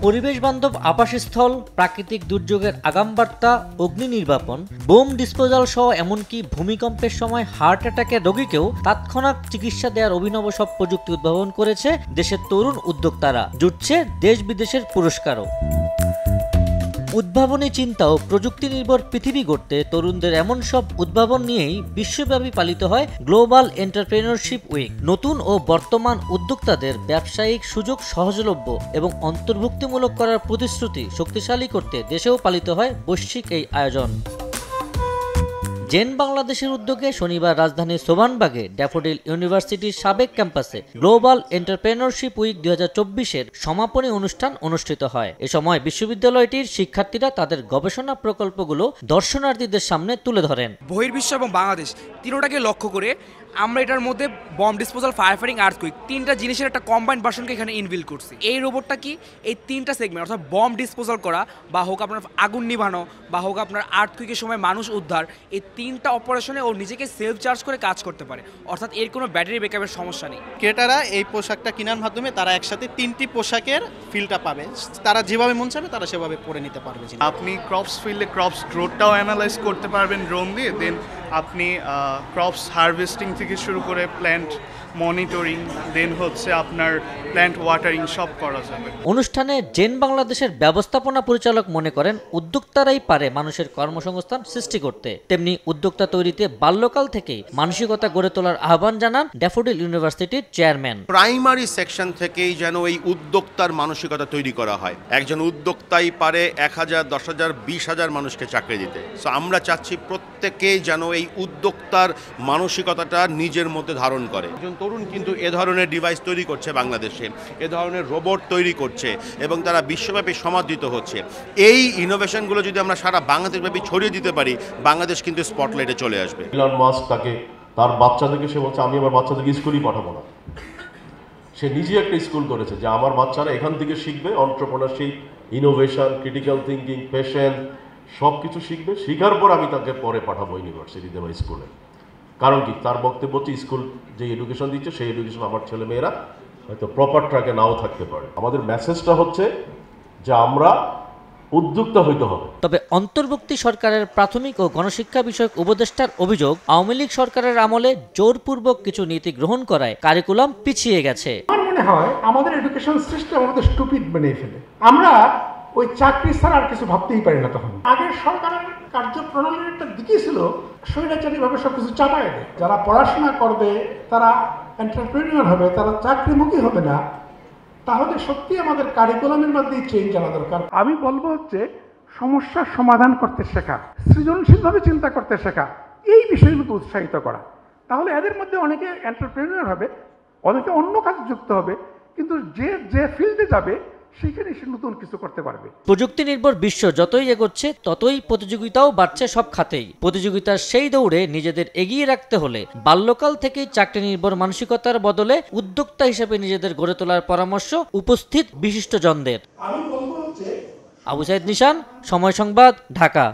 পরিবেশ বান্ধব আবাসস্থল, প্রাকৃতিক দুর্যোগের আগাম বার্তা, অগ্নি নির্বাপন, বোম ডিসপোজাল সহ এমনকি ভূমিকম্পের সময় হার্ট অ্যাটাকের রোগীকেও তাৎক্ষণিক চিকিৎসা দেওয়ার অভিনব সব প্রযুক্তি উদ্ভাবন করেছে দেশের তরুণ উদ্যোক্তারা। জুটছে দেশ বিদেশের পুরস্কারও। উদ্ভাবনী চিন্তা ও প্রযুক্তি নির্ভর পৃথিবী গড়তে তরুণদের এমন সব উদ্ভাবন নিয়েই বিশ্বব্যাপী পালিত হয় গ্লোবাল এন্টারপ্রেনিয়রশিপ উইক। নতুন ও বর্তমান উদ্যোক্তাদের ব্যবসায়িক সুযোগ সহজলভ্য এবং অন্তর্ভুক্তিমূলক করার প্রতিশ্রুতি শক্তিশালী করতে দেশেও পালিত হয় বৈশ্বিক এই আয়োজন। জেন বাংলাদেশের উদ্যোগে শনিবার রাজধানীর সোভানবাগে ড্যাফোডিল ইউনিভার্সিটির সাবেক ক্যাম্পাসে গ্লোবাল এন্টারপ্রেনিয়রশিপ উইক 2024-এর সমাপনী অনুষ্ঠান অনুষ্ঠিত হয়। এ সময় বিশ্ববিদ্যালয়টির শিক্ষার্থীরা তাদের গবেষণা প্রকল্পগুলো দর্শনার্থীদের সামনে তুলে ধরেন। বহির্বিশ্ব এবং বাংলাদেশ তিনটাকে লক্ষ্য করে আমরা এটার মধ্যে bomb disposal, fire fighting, earthquake তিনটা জিনিসের একটা কম্বাইন্ড ভার্সনকে এখানে ইনবিল্ড করছি। এই রোবটটা কি এই তিনটা সেগমেন্ট অর্থাৎ বম ডিসপোজাল করা বা হোক আপনার আগুন নিভানো বা হোক আপনার আর্থকুইকের সময় মানুষ উদ্ধার, এই তিনটা অপারেশনে ও নিজেকে সেলফ চার্জ করে কাজ করতে পারে, অর্থাৎ এর কোনো ব্যাটারি ব্যাকআপের সমস্যা নেই। ক্রেতারা এই পোশাকটা কেনার মাধ্যমে তারা একসাথে তিনটি পোশাকের ফিলটা পাবে, তারা যেভাবে মন চাবে তারা সেভাবে পরে নিতে পারবে। আপনি ক্রপস ফিল্ডে ক্রপস গ্রোথটাও অ্যানালাইজ করতে পারবেন ড্রোন দিয়ে। দেন আপনি ক্রপস হারভেস্টিং থেকে শুরু করে প্ল্যান্ট মনিটরিং, দেন হচ্ছে আপনার প্ল্যান্ট ওয়াটারিং সব করা যাবে। অনুষ্ঠানে জেন বাংলাদেশের ব্যবস্থাপনা পরিচালক মনে করেন উদ্যোক্তারাই পারে মানুষের কর্মসংস্থান সৃষ্টি করতে। তেমনি উদ্যোক্তা তৈরিতে বাল্যকাল থেকেই মানসিকতা গড়ে তোলার আহ্বান জানান ড্যাফোডিল ইউনিভার্সিটির চেয়ারম্যান। প্রাইমারি সেকশন থেকেই যেন এই উদ্যোক্তার মানসিকতা তৈরি করা হয়। একজন উদ্যোক্তাই পারে 1000, 10,000, 20,000 মানুষকে চাকরি দিতে। সো আমরা চাচ্ছি প্রত্যেকেই যেন এই উদ্যোক্তার মানসিকতাটা নিজের মধ্যে ধারণ করে। তরুণ কিন্তু এ ধরনের ডিভাইস তৈরি করছে বাংলাদেশে, এ ধরনের রোবট তৈরি করছে এবং তারা বিশ্বব্যাপী সমাদৃত হচ্ছে। এই ইনোভেশনগুলো যদি আমরা সারা বাংলাদেশব্যাপী ছড়িয়ে দিতে পারি, বাংলাদেশ কিন্তু স্পটলাইটে চলে আসবে। ইলন মাস্ক তাকে তার বাচ্চাদেরকে সে বলছে আমি আমার বাচ্চাদেরকে স্কুলই পাঠাবো না। সে নিজে একটা স্কুল করেছে যে আমার বাচ্চারা এখান থেকে শিখবে entrepreneurship, innovation, critical thinking, patience সব কিছু শিখবে। শিখার পর আমি তাকে পরে পাঠাবো ইউনিভার্সিটিতে বা স্কুলে। কারণ কি, তার বক্তব্য হচ্ছে স্কুল যে এডুকেশন দিচ্ছে সেই এডুকেশন আমার ছেলেমেয়েরা হয়তো প্রপার ট্র্যাকে নাও থাকতে পারে। আমাদের মেসেজটা হচ্ছে যে আমরা উদ্যোক্তা হইতে হবে। তবে অন্তর্বর্তী সরকারের প্রাথমিক ও গণশিক্ষা বিষয়ক উপদেষ্টার অভিযোগ, আওয়ামী লীগ সরকারের আমলে জোরপূর্বক কিছু নীতি গ্রহণ করায় কারিকুলাম পিছিয়ে গেছে। আমার মনে হয় আমাদের এডুকেশন সিস্টেম আমাদের স্টুপিড বানিয়ে ফেলে। আমরা ওই চাকরি ছাড়া আর কিছু ভাবতেই পারি না। তখন আগের সরকারের কার্যপ্রণালীর একটা দিকই ছিল স্বৈরাচারীভাবে সবকিছু চাপায় দেয়। যারা পড়াশোনা করবে তারা এন্টারপ্রেনিয়র হবে, তারা চাকরিমুখী হবে না। তাহলে সত্যি আমাদের কারিকুলামের মধ্যেই চেঞ্জ আনা দরকার। আমি বলবো হচ্ছে সমস্যার সমাধান করতে শেখা, সৃজনশীলভাবে চিন্তা করতে শেখা, এই বিষয়গুলোকে উৎসাহিত করা। তাহলে এদের মধ্যে অনেকে এন্টারপ্রেনিয়র হবে, অনেকে অন্য কাজে যুক্ত হবে, কিন্তু যে ফিল্ডে যাবে সেখানে সে নতুন কিছু করতে পারবে। প্রযুক্তি নির্ভর বিশ্ব যতই এগোচ্ছে ততই প্রতিযোগিতাও বাড়ছে সব খাতেই। প্রতিযোগিতার সেই দৌড়ে নিজেদের এগিয়ে রাখতে হলে বাল্যকাল থেকেই চাকরি নির্ভর মানসিকতার বদলে উদ্যোক্তা হিসেবে নিজেদের গড়ে তোলার পরামর্শ উপস্থিত বিশিষ্টজনদের। আমি বলবো যে আবু সাইদ নিশান, সময় সংবাদ, ঢাকা।